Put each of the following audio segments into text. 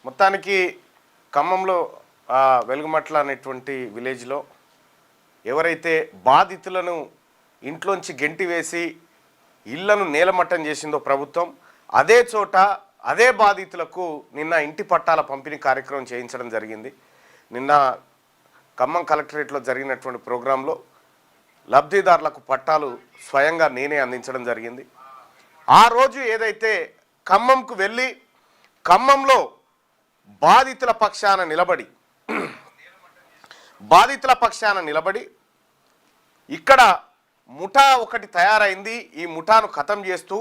మొత్తానికి ఖమ్మంలో వెలుగుమట్ల అనేటువంటి విలేజ్లో ఎవరైతే బాధితులను ఇంట్లోంచి గెంటి వేసి ఇళ్లను నేలమట్టం చేసిందో ప్రభుత్వం, అదే చోట అదే బాధితులకు నిన్న ఇంటి పట్టాల పంపిణీ కార్యక్రమం చేయించడం జరిగింది. నిన్న ఖమ్మం కలెక్టరేట్లో జరిగినటువంటి ప్రోగ్రాంలో లబ్ధిదారులకు పట్టాలు స్వయంగా నేనే అందించడం జరిగింది. ఆ రోజు ఏదైతే ఖమ్మంకు వెళ్ళి ఖమ్మంలో బాధితుల పక్షాన నిలబడి ఇక్కడ ముఠా ఒకటి తయారైంది, ఈ ముఠాను ఖతం చేస్తూ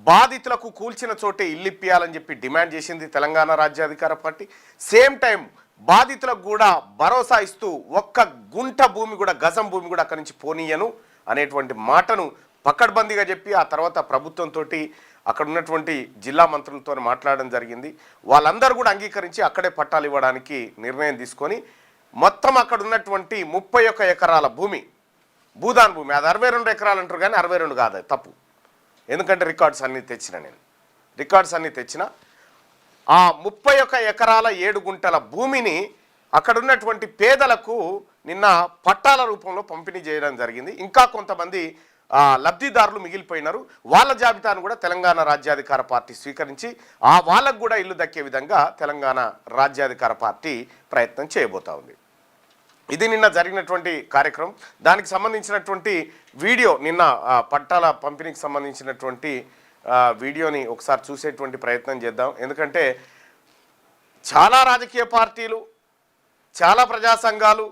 బాధితులకు కూల్చిన చోటే ఇల్లిప్పియాలని చెప్పి డిమాండ్ చేసింది తెలంగాణ రాజ్యాధికార పార్టీ. సేమ్ టైం బాధితులకు కూడా భరోసా ఇస్తూ ఒక్క గుంట భూమి కూడా, గజం భూమి కూడా అక్కడి నుంచి పోనీయను అనేటువంటి మాటను పకడ్బందీగా చెప్పి ఆ తర్వాత ప్రభుత్వంతో అక్కడ ఉన్నటువంటి జిల్లా మంత్రులతో మాట్లాడడం జరిగింది. వాళ్ళందరూ కూడా అంగీకరించి అక్కడే పట్టాలు ఇవ్వడానికి నిర్ణయం తీసుకొని మొత్తం అక్కడ ఉన్నటువంటి 31 ఎకరాల భూమి, భూదాన్ భూమి, అది 62 ఎకరాలు అంటారు కానీ 62 కాదు, తప్పు. ఎందుకంటే రికార్డ్స్ అన్నీ తెచ్చిన ఆ 31 ఎకరాల 7 గుంటల భూమిని అక్కడ ఉన్నటువంటి పేదలకు నిన్న పట్టాల రూపంలో పంపిణీ చేయడం జరిగింది. ఇంకా కొంతమంది లబ్ధిదారులు మిగిలిపోయినారు. వాళ్ళ జాబితాను కూడా తెలంగాణ రాజ్యాధికార పార్టీ స్వీకరించి వాళ్ళకు కూడా ఇల్లు దక్కే విధంగా తెలంగాణ రాజ్యాధికార పార్టీ ప్రయత్నం చేయబోతా ఉంది. ఇది నిన్న జరిగినటువంటి కార్యక్రమం. దానికి సంబంధించినటువంటి వీడియో, నిన్న పట్టాల పంపిణీకి సంబంధించినటువంటి వీడియోని ఒకసారి చూసేటువంటి ప్రయత్నం చేద్దాం. ఎందుకంటే చాలా రాజకీయ పార్టీలు, చాలా ప్రజా సంఘాలు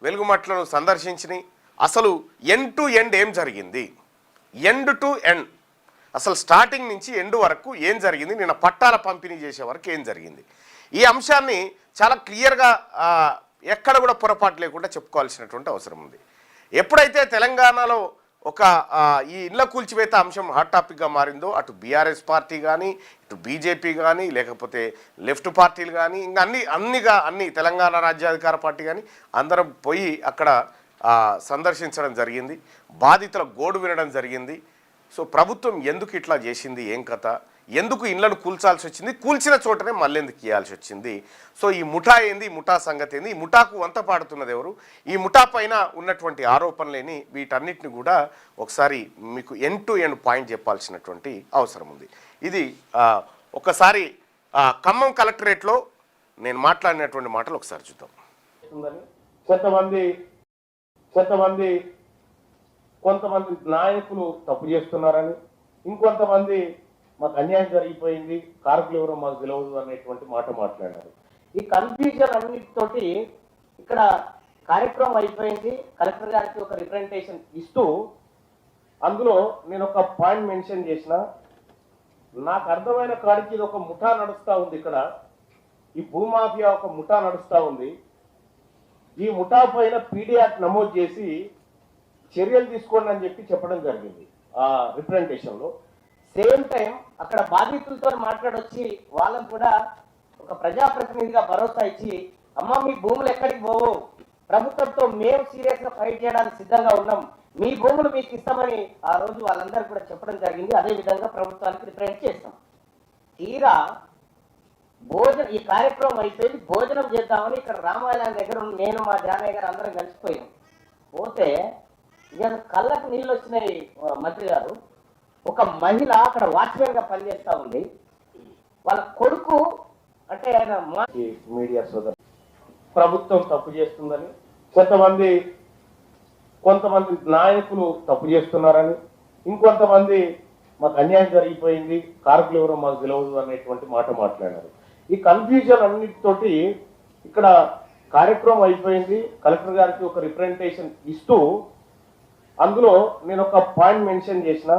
వెలుగుమట్లను సందర్శించినాయి. అసలు ఎండ్ టు ఎండ్ ఏం జరిగింది, ఎండ్ టు ఎండ్ అసలు స్టార్టింగ్ నుంచి ఎండ్ వరకు ఏం జరిగింది, నిన్న పట్టాల పంపిణీ చేసే వరకు ఏం జరిగింది, ఈ అంశాన్ని చాలా క్లియర్గా ఎక్కడ కూడా పొరపాటు లేకుండా చెప్పుకోవాల్సినటువంటి అవసరం ఉంది. ఎప్పుడైతే తెలంగాణలో ఒక ఈ ఇళ్ల కూల్చివేత అంశం హాట్ టాపిక్గా మారిందో, అటు బీఆర్ఎస్ పార్టీ కానీ, ఇటు బీజేపీ కానీ, లేకపోతే లెఫ్ట్ పార్టీలు కానీ, ఇంకా అన్ని తెలంగాణ రాజ్యాధికార పార్టీ కానీ అందరం పోయి అక్కడ సందర్శించడం జరిగింది. బాధితుల గోడు వినడం జరిగింది. సో ప్రభుత్వం ఎందుకు ఇట్లా చేసింది, ఏం కథ, ఎందుకు ఇళ్లను కూల్చాల్సి వచ్చింది, కూల్చిన చోటనే మళ్ళెందుకు ఇవ్వాల్సి వచ్చింది, సో ఈ ముఠా ఏంది, ఈ ముఠా సంగతి ఏంది, ఈ ముఠాకు వంత పాడుతున్నది ఎవరు, ఈ ముఠా పైన ఉన్నటువంటి ఆరోపణలేని, వీటన్నిటిని కూడా ఒకసారి మీకు ఎండ్ టు ఎండ్ పాయింట్ చెప్పాల్సినటువంటి అవసరం ఉంది. ఇది ఒకసారి ఖమ్మం కలెక్టరేట్లో నేను మాట్లాడినటువంటి మాటలు ఒకసారి చూద్దాం. కొంతమంది నాయకులు తప్పు చేస్తున్నారని, ఇంకొంతమంది మాకు అన్యాయం జరిగిపోయింది, కారకులు ఎవరో మాకు తెలియదు అనేటువంటి మాట మాట్లాడారు. ఈ కన్ఫ్యూజన్ అన్నిటితోటి ఇక్కడ కార్యక్రమం అయిపోయింది. కలెక్టర్ గారికి ఒక రిప్రజెంటేషన్ ఇస్తూ అందులో నేను ఒక పాయింట్ మెన్షన్ చేసిన, నాకు అర్థమైన కాడికి ఇది ఒక ముఠా నడుస్తూ ఉంది. ఇక్కడ ఈ భూమాఫియా ఒక ముఠా నడుస్తూ ఉంది. ఈ ముఠా పైన పీడీ యాక్ట్ నమోదు చేసి చర్యలు తీసుకోండి అని చెప్పడం జరిగింది ఆ రిప్రజెంటేషన్లో. సేమ్ టైం అక్కడ బాధితులతో మాట్లాడొచ్చి వాళ్ళని కూడా ఒక ప్రజాప్రతినిధిగా భరోసా ఇచ్చి, అమ్మ మీ భూములు ఎక్కడికి పోవు, ప్రభుత్వంతో మేము సీరియస్గా ఫైట్ చేయడానికి సిద్ధంగా ఉన్నాం, మీ భూములు మీకు ఇస్తామని ఆ రోజు వాళ్ళందరూ కూడా చెప్పడం జరిగింది. అదేవిధంగా ప్రభుత్వానికి రిప్రజెంట్ చేస్తాం. తీరా ఈ కార్యక్రమం అయిపోయింది, భోజనం చేద్దామని ఇక్కడ రామాయణం దగ్గర నేను మా జానయ్య గారు అందరం కలిసిపోయాం. పోతే ఇక కళ్ళకు నీళ్ళు వచ్చినాయి. మంత్రి గారు, ఒక మహిళ అక్కడ వాచ్మెన్ గా పనిచేస్తా ఉంది. వాళ్ళ కొడుకు అంటే ఆయన మీడియా సోదరు ప్రభుత్వం తప్పు చేస్తుందని, కొంతమంది నాయకులు తప్పు చేస్తున్నారని, ఇంకొంతమంది మాకు అన్యాయం జరిగిపోయింది, కారకులు ఎవరో మాకు తెలియదు అనేటువంటి మాట మాట్లాడారు. ఈ కన్ఫ్యూజన్ అన్నిటితోటి ఇక్కడ కార్యక్రమం అయిపోయింది. కలెక్టర్ గారికి ఒక రిప్రజెంటేషన్ ఇస్తూ అందులో నేను ఒక పాయింట్ మెన్షన్ చేసిన,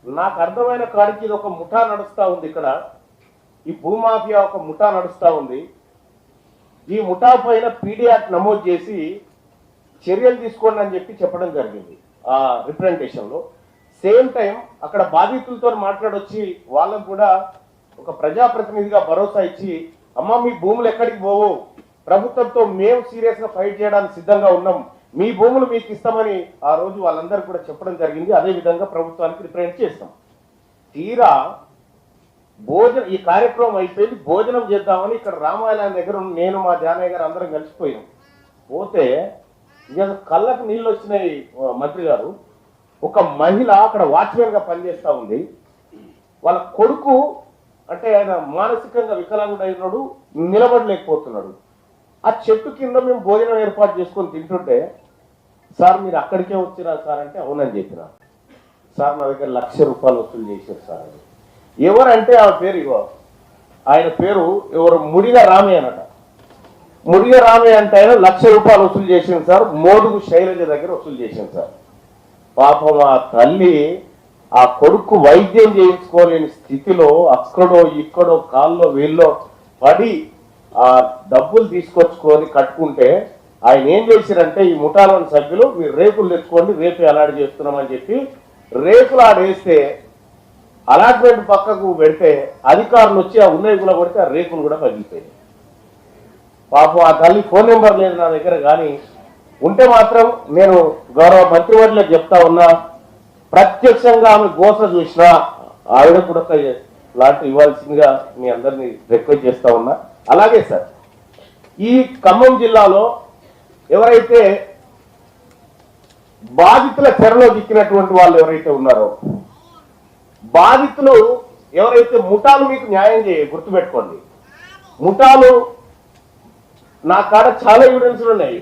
నాకు అర్థమైన కాడికి ఇది ఒక ముఠా నడుస్తూ ఉంది. ఇక్కడ ఈ భూమాఫియా ఒక ముఠా నడుస్తూ ఉంది. ఈ ముఠా పైన పీడీ యాక్ట్ నమోదు చేసి చర్యలు తీసుకోండి అని చెప్పడం జరిగింది ఆ రిప్రజెంటేషన్లో. సేమ్ టైం అక్కడ బాధితులతో మాట్లాడొచ్చి వాళ్ళకు కూడా ఒక ప్రజాప్రతినిధిగా భరోసా ఇచ్చి, అమ్మ మీ భూములు ఎక్కడికి పోవు, ప్రభుత్వంతో మేము సీరియస్గా ఫైట్ చేయడానికి సిద్ధంగా ఉన్నాం, మీ భూములు మీకు ఇస్తామని ఆ రోజు వాళ్ళందరూ కూడా చెప్పడం జరిగింది. అదేవిధంగా ప్రభుత్వానికి రిప్రజెంట్ చేస్తాం. తీరా ఈ కార్యక్రమం అయిపోయింది, భోజనం చేద్దామని ఇక్కడ రామాయణం దగ్గర నేను మా జానయ్య గారు అందరం కలిసిపోయాం. పోతే ఇక కళ్ళకు నీళ్ళు వచ్చినాయి. మంత్రి గారు, ఒక మహిళ అక్కడ వాచ్మెన్ గా పనిచేస్తా ఉంది. వాళ్ళ కొడుకు అంటే ఆయన మానసికంగా వికలాంగుడైనాడు, నిలబడలేకపోతున్నాడు. ఆ చెట్టు కింద మేము భోజనం ఏర్పాటు చేసుకొని తింటుంటే, సార్ మీరు అక్కడికే వచ్చిరా సార్ అంటే అవునని చెప్పిన. సార్ నా దగ్గర ₹1,00,000 వసూలు చేశారు సార్ అని. ఎవరంటే ఆ పేరు ఇగో, ఆయన పేరు ఎవరు, ముడిగా రామయ్య అనట. ముడిగా రామయ్య అంటే ఆయన ₹1,00,000 వసూలు చేసింది సార్, మోదుగు శైలజ దగ్గర వసూలు చేసింది సార్. పాపం ఆ తల్లి ఆ కొడుకు వైద్యం చేయించుకోలేని స్థితిలో అక్కడో ఇక్కడో కాల్లో వీళ్ళో పడి ఆ డబ్బులు తీసుకొచ్చుకొని కట్టుకుంటే ఆయన ఏం చేశారంటే, ఈ ముఠాలోని సభ్యులు మీరు రేకులు తెచ్చుకోండి, రేపు అలాట్ చేస్తున్నామని చెప్పి రేకులు ఆడేస్తే అలాట్మెంట్ పక్కకు పెడితే అధికారులు వచ్చి ఆ ఉన్నాయి కూడా కొడితే ఆ రేకులు కూడా పగిలిపోయాయి. పాపం ఆ తల్లి ఫోన్ నెంబర్ లేదు నా దగ్గర, కానీ ఉంటే మాత్రం నేను గౌరవ మంత్రివర్యులకు చెప్తా ఉన్నా, ప్రత్యక్షంగా ఆమె గోస చూసినా ఆవిడ కూడా లాంటి ఇవ్వాల్సిందిగా మీ అందరినీ రిక్వెస్ట్ చేస్తా ఉన్నా. అలాగే సార్, ఈ ఖమ్మం జిల్లాలో ఎవరైతే బాధితుల చెరలో దిక్కినటువంటి వాళ్ళు ఎవరైతే ఉన్నారో, బాధితులు ఎవరైతే ముఠాలు మీకు న్యాయం గుర్తుపెట్టుకోండి. ముఠాలు నా కాడ చాలా ఎవిడెన్స్లు ఉన్నాయి.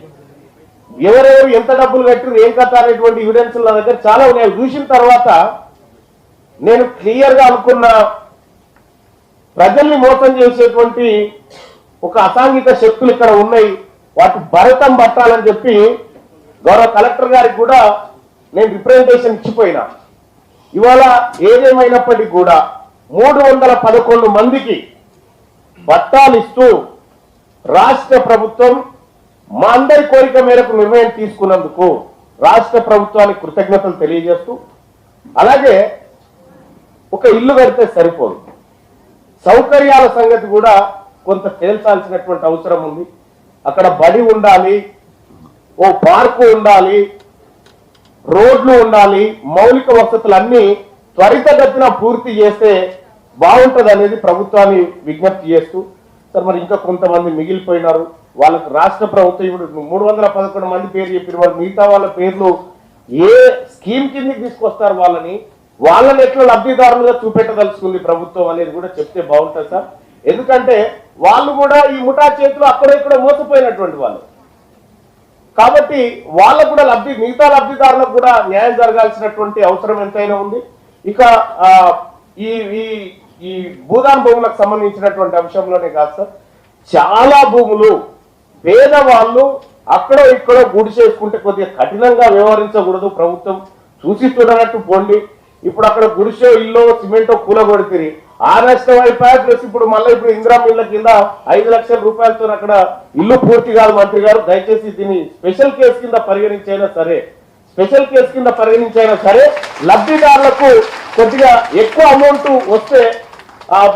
ఎవరెవరు ఎంత డబ్బులు కట్టిరు ఏం కథ అనేటువంటి ఎవిడెన్స్లు నా దగ్గర చాలా ఉన్నాయి. చూసిన తర్వాత నేను క్లియర్గా అనుకున్న, ప్రజల్ని మోసం చేసేటువంటి ఒక అసాంఘిక శక్తులు ఇక్కడ ఉన్నాయి, వాటి భరతం పట్టాలని చెప్పి గౌరవ కలెక్టర్ గారికి కూడా నేను రిప్రజెంటేషన్ ఇచ్చిపోయినా. ఇవాళ ఏదేమైనప్పటికీ కూడా 311 మందికి పట్టాలు ఇస్తూ రాష్ట్ర ప్రభుత్వం మా అందరి కోరిక మేరకు నిర్ణయం తీసుకున్నందుకు రాష్ట్ర ప్రభుత్వానికి కృతజ్ఞతలు తెలియజేస్తూ, అలాగే ఒక ఇల్లు కడితే సరిపోదు, సౌకర్యాల సంగతి కూడా కొంత తేల్చాల్సినటువంటి అవసరం ఉంది. అక్కడ బడి ఉండాలి, ఓ పార్కు ఉండాలి, రోడ్లు ఉండాలి, మౌలిక వసతులన్నీ త్వరితగతిన పూర్తి చేస్తే బాగుంటుంది అనేది ప్రభుత్వాన్ని విజ్ఞప్తి చేస్తూ, సార్ మరి ఇంకా కొంతమంది మిగిలిపోయినారు, వాళ్ళకు రాష్ట్ర ప్రభుత్వం ఇప్పుడు 311 మంది పేరు చెప్పిన వాళ్ళు, మిగతా వాళ్ళ పేర్లు ఏ స్కీమ్ కిందకి తీసుకొస్తారు, వాళ్ళని ఎట్లా లబ్ధిదారులుగా చూపెట్టదలుచుకుంది ప్రభుత్వం అనేది కూడా చెప్తే బాగుంటుంది సార్. ఎందుకంటే వాళ్ళు కూడా ఈ ముఠా చేతులు అక్కడ ఇక్కడ మోసపోయినటువంటి వాళ్ళు కాబట్టి వాళ్ళకు కూడా మిగతా లబ్ధిదారులకు కూడా న్యాయం జరగాల్సినటువంటి అవసరం ఎంతైనా ఉంది. ఇక ఈ ఈ భూదాన్ భూములకు సంబంధించినటువంటి అంశంలోనే కాదు సార్, చాలా భూములు పేదవాళ్ళు అక్కడో ఇక్కడో గుడిసేసుకుంటే కొద్దిగా కఠినంగా వ్యవహరించకూడదు, ప్రభుత్వం చూసి చూడనట్టు పోండి. ఇప్పుడు అక్కడ గుడిసో ఇల్లు సిమెంటో కూలగొడితే ఆ నష్టం అయిపోయా, ప్లస్ ఇప్పుడు మళ్ళీ ఇప్పుడు ఇందిరా మిల్ల కింద 5 లక్షల రూపాయలతో అక్కడ ఇల్లు పూర్తి కాదు. మంత్రి గారు దయచేసి దీన్ని స్పెషల్ కేసు కింద పరిగణించైనా సరే లబ్ధిదారులకు కొద్దిగా ఎక్కువ అమౌంట్ వస్తే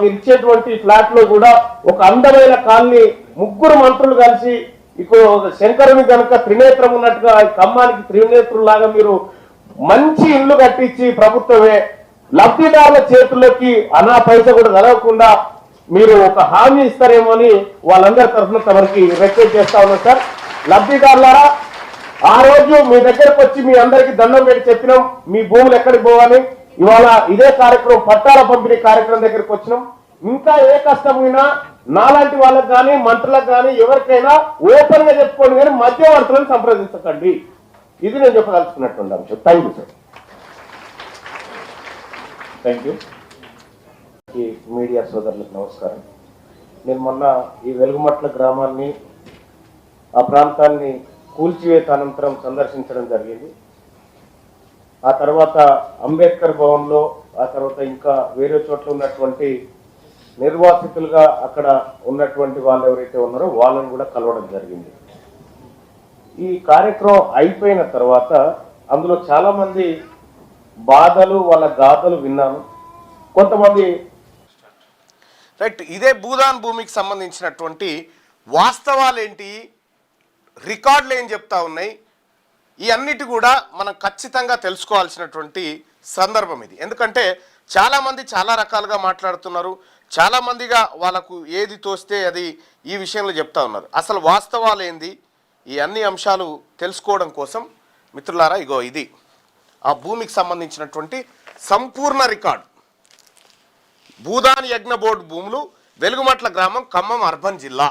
ఇచ్చేటువంటి ఫ్లాట్ లో కూడా ఒక అందమైన కాలనీ 3 మంత్రులు కలిసి ఇప్పుడు శంకరుని కనుక త్రినేత్రం ఉన్నట్టుగా ఖమ్మానికి త్రినేత్రులాగా మీరు మంచి ఇల్లు కట్టించి ప్రభుత్వమే లబ్ధిదారుల చేతుల్లోకి అనా పైస కూడా జరగకుండా మీరు ఒక హామీ ఇస్తారేమో అని వాళ్ళందరి తరఫున తమరికి రిక్వెస్ట్ చేస్తా ఉన్నాం సార్. లబ్ధిదారులారా, ఆ రోజు మీ దగ్గరకు వచ్చి మీ అందరికి దండం పెట్టి చెప్పినాం మీ భూములు ఎక్కడికి పోవాలి. ఇవాళ ఇదే కార్యక్రమం పట్టాల పంపిణీ కార్యక్రమం దగ్గరికి వచ్చినాం. ఇంకా ఏ కష్టమైనా నాలాంటి వాళ్ళకి కానీ మంత్రులకు కానీ ఎవరికైనా ఓపెన్ గా చెప్పుకోండి, కానీ మధ్యవర్తులను సంప్రదించకండి. ఇది నేను చెప్పదలుచుకున్నటువంటి అంశం. Thank you sir. Thank you. ఈ మీడియా సోదరులకు నమస్కారం. నేను మొన్న ఈ వెలుగుమట్ల గ్రామాన్ని ఆ ప్రాంతాన్ని కూల్చివేత అనంతరం సందర్శించడం జరిగింది. ఆ తర్వాత అంబేద్కర్ భవన్లో, ఆ తర్వాత ఇంకా వేరే చోట్ల ఉన్నటువంటి నిర్వాసితులుగా అక్కడ ఉన్నటువంటి వాళ్ళు ఎవరైతే ఉన్నారో వాళ్ళని కూడా కలవడం జరిగింది. ఈ కార్యక్రమం అయిపోయిన తర్వాత అందులో చాలా మంది బాధలు వాళ్ళ గాథలు విన్నాను. కొంతమంది రైట్, ఇదే భూదాన్ భూమికి సంబంధించినటువంటి వాస్తవాలు ఏంటి, రికార్డులు ఏం చెప్తా ఉన్నాయి, ఈ అన్నిటి కూడా మనం ఖచ్చితంగా తెలుసుకోవాల్సినటువంటి సందర్భం ఇది. ఎందుకంటే చాలామంది చాలా రకాలుగా మాట్లాడుతున్నారు. చాలా మందిగా వాళ్ళకు ఏది తోస్తే అది ఈ విషయంలో చెప్తా ఉన్నారు. అసలు వాస్తవాలు ఏంది, ఈ అన్ని అంశాలు తెలుసుకోవడం కోసం మిత్రులారా ఇగో ఇది ఆ భూమికి సంబంధించినటువంటి సంపూర్ణ రికార్డు. భూదాన్ యజ్ఞ బోర్డు భూములు, వెలుగుమట్ల గ్రామం, ఖమ్మం అర్బన్ జిల్లా,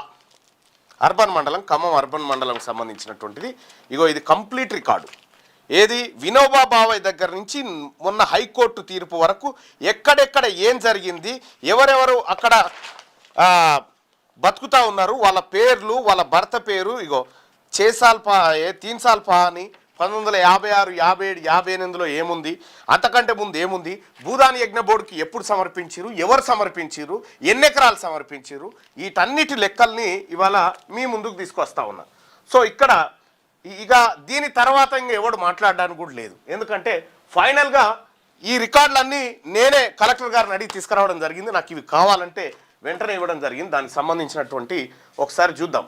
అర్బన్ మండలం, ఖమ్మం అర్బన్ మండలంకి సంబంధించినటువంటిది. ఇగో ఇది కంప్లీట్ రికార్డు. ఏది వినోబా భావే దగ్గర నుంచి మొన్న హైకోర్టు తీర్పు వరకు ఎక్కడెక్కడ ఏం జరిగింది, ఎవరెవరు అక్కడ బతుకుతా ఉన్నారు, వాళ్ళ పేర్లు, వాళ్ళ భర్త పేరు. ఇగో చేసాల్పా తీన్సాల్పా అని 1956, 57, 58లో ఏముంది, అంతకంటే ముందు ఏముంది, భూదాన్ యజ్ఞ బోర్డుకి ఎప్పుడు సమర్పించారు, ఎవరు సమర్పించారు, ఎన్ని ఎకరాలు సమర్పించారు, వీటన్నిటి లెక్కల్ని ఇవాళ మీ ముందుకు తీసుకొస్తా ఉన్నా. సో ఇక్కడ ఇక దీని తర్వాత ఇంకా ఎవడు మాట్లాడడానికి కూడా లేదు. ఎందుకంటే ఫైనల్గా ఈ రికార్డులన్నీ నేనే కలెక్టర్ గారిని అడిగి తీసుకురావడం జరిగింది. నాకు ఇవి కావాలంటే వెంటనే ఇవ్వడం జరిగింది. దానికి సంబంధించినటువంటి ఒకసారి చూద్దాం.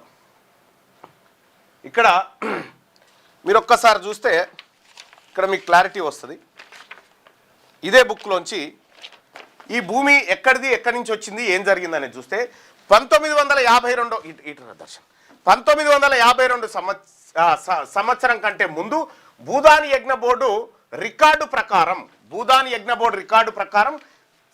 ఇక్కడ మీరు ఒక్కసారి చూస్తే ఇక్కడ మీకు క్లారిటీ వస్తుంది. ఇదే బుక్లోంచి ఈ భూమి ఎక్కడిది, ఎక్కడి నుంచి వచ్చింది, ఏం జరిగింది అనేది చూస్తే 1952 సంవత్సరం కంటే ముందు భూదాన్ యజ్ఞ బోర్డు రికార్డు ప్రకారం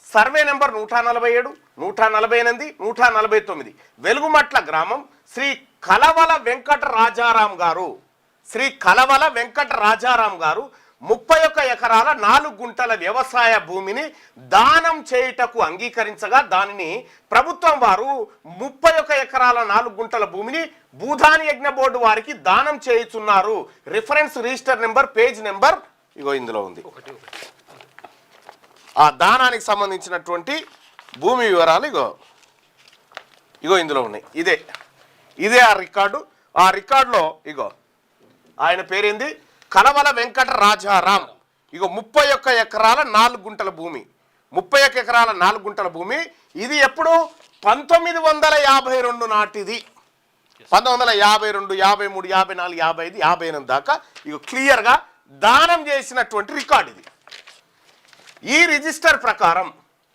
సర్వే నెంబర్ 147, 148, 149 వెలుగుమట్ల గ్రామం శ్రీ కలవల వెంకట రాజారాం గారు 31 ఎకరాల 4 గుంటల వ్యవసాయ భూమిని దానం చేయుటకు అంగీకరించగా దానిని ప్రభుత్వం వారు 31 ఎకరాల 4 గుంటల భూమిని భూదాన్ యజ్ఞ బోర్డు వారికి దానం చేయుచున్నారు. Reference register number, page number ఇగో ఇందులో ఉంది. ఆ దానానికి సంబంధించినటువంటి భూమి వివరాలు ఇగో ఇందులో ఉన్నాయి. ఇదే ఆ రికార్డు. ఆ రికార్డులో ఇగో ఆయన పేరేంది, కలవల వెంకట రాజారాం. ఇగో 31 ఎకరాల 4 గుంటల భూమి, 31 ఎకరాల 4 గుంటల భూమి. ఇది ఎప్పుడు 1952 నాటిది. 1952, 53, 54, 55, 58 దాకా ఇగో క్లియర్గా దానం చేసినటువంటి రికార్డు ఇది. ఈ రిజిస్టర్ ప్రకారం